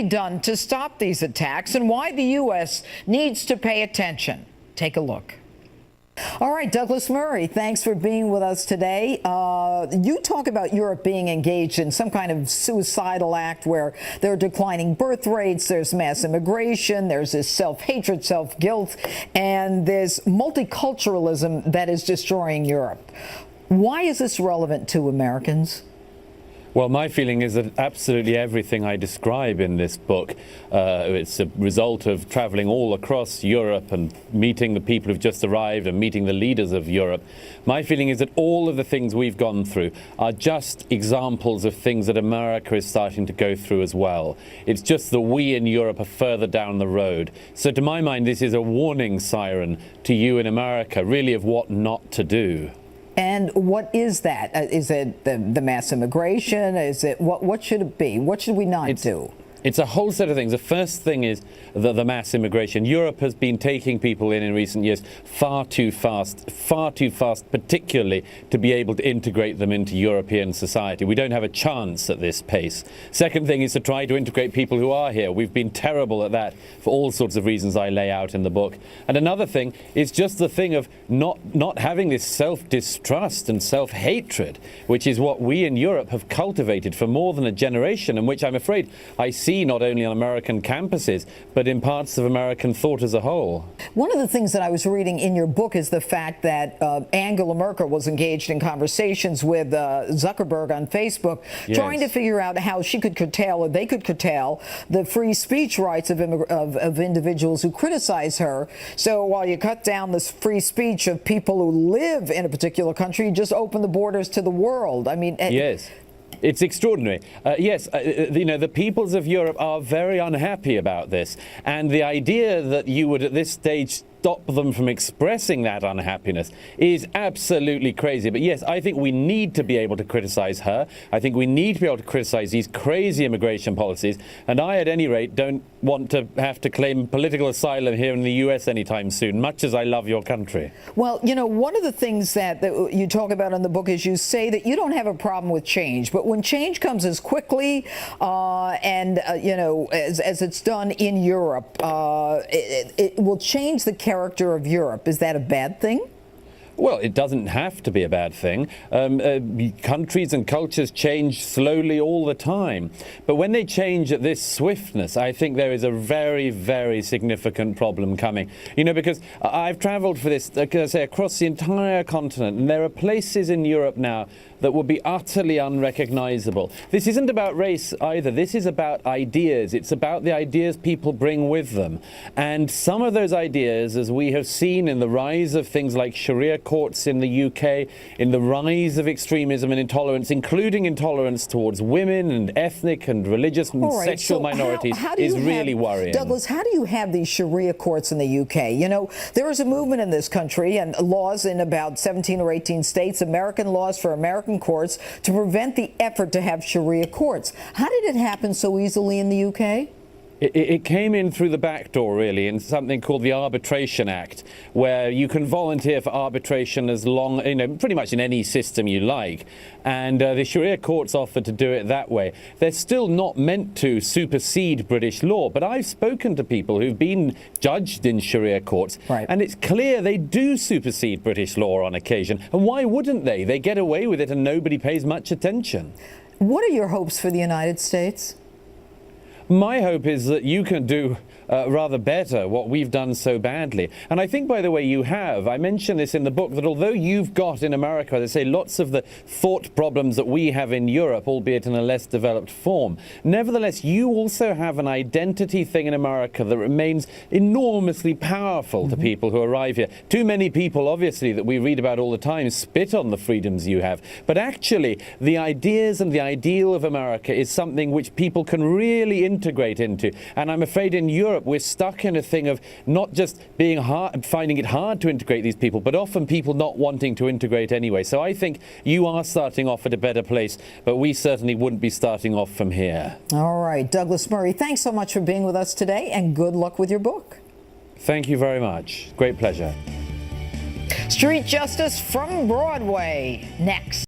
done to stop these attacks and why the U.S. needs to pay attention. Take a look. All right, Douglas Murray, thanks for being with us today. You talk about Europe being engaged in some kind of suicidal act where there are declining birth rates, there's mass immigration, there's this self-hatred, self-guilt, and there's multiculturalism that is destroying Europe. Why is this relevant to Americans? Well, my feeling is that absolutely everything I describe in this book, it's a result of traveling all across Europe and meeting the people who've just arrived and meeting the leaders of Europe. My feeling is that all of the things we've gone through are just examples of things that America is starting to go through as well. It's just that we in Europe are further down the road. So to my mind, this is a warning siren to you in America, really, of what not to do. And what is that? Is it the mass immigration? Is it what should it be? What should we not do? It's a whole set of things. The first thing is the mass immigration. Europe has been taking people in recent years far too fast, particularly to be able to integrate them into European society. We don't have a chance at this pace. Second thing is to try to integrate people who are here. We've been terrible at that for all sorts of reasons I lay out in the book. And another thing is just the thing of not having this self-distrust and self-hatred, which is what we in Europe have cultivated for more than a generation, and which I'm afraid I see not only on American campuses, but in parts of American thought as a whole. One of the things that I was reading in your book is the fact that Angela Merkel was engaged in conversations with Zuckerberg on Facebook, yes, trying to figure out how she could curtail, or they could curtail, the free speech rights of individuals who criticize her. So while you cut down this free speech of people who live in a particular country, you just open the borders to the world. I mean, yes. It's extraordinary. Yes, you know, the peoples of Europe are very unhappy about this. And the idea that you would at this stage stop them from expressing that unhappiness is absolutely crazy. But yes, I think we need to be able to criticize her. I think we need to be able to criticize these crazy immigration policies. And I, at any rate, don't want to have to claim political asylum here in the US anytime soon, much as I love your country. Well, you know, one of the things that you talk about in the book is you say that you don't have a problem with change, but when change comes as quickly you know, as it's done in Europe, it will change the character of Europe. Is that a bad thing? Well, it doesn't have to be a bad thing. Countries and cultures change slowly all the time. But when they change at this swiftness, I think there is a very, very significant problem coming. You know, because I've traveled for this, like I say, across the entire continent, and there are places in Europe now that would be utterly unrecognizable. This isn't about race either. This is about ideas. It's about the ideas people bring with them. And some of those ideas, as we have seen in the rise of things like Sharia courts in the UK, in the rise of extremism and intolerance, including intolerance towards women and ethnic and religious and sexual minorities, is really worrying. Douglas, how do you have these Sharia courts in the UK? You know, there is a movement in this country and laws in about 17 or 18 states, American laws for American courts, to prevent the effort to have Sharia courts. How did it happen so easily in the UK? It came in through the back door, really, in something called the Arbitration Act, where you can volunteer for arbitration as long, you know, pretty much in any system you like. And the Sharia courts offered to do it that way. They're still not meant to supersede British law, but I've spoken to people who've been judged in Sharia courts, and it's clear they do supersede British law on occasion. And why wouldn't they? They get away with it and nobody pays much attention. What are your hopes for the United States? My hope is that you can do rather better what we've done so badly. And I think, by the way, you have. I mentioned this in the book, that although you've got in America, as I say, lots of the thought problems that we have in Europe, albeit in a less developed form, nevertheless, you also have an identity thing in America that remains enormously powerful to people who arrive here. Too many people, obviously, that we read about all the time spit on the freedoms you have. But actually, the ideas and the ideal of America is something which people can really integrate into. And I'm afraid in Europe, we're stuck in a thing of not just finding it hard to integrate these people, but often people not wanting to integrate anyway. So I think you are starting off at a better place, but we certainly wouldn't be starting off from here. All right, Douglas Murray, thanks so much for being with us today, and good luck with your book. Thank you very much. Great pleasure. Street Justice from Broadway, next.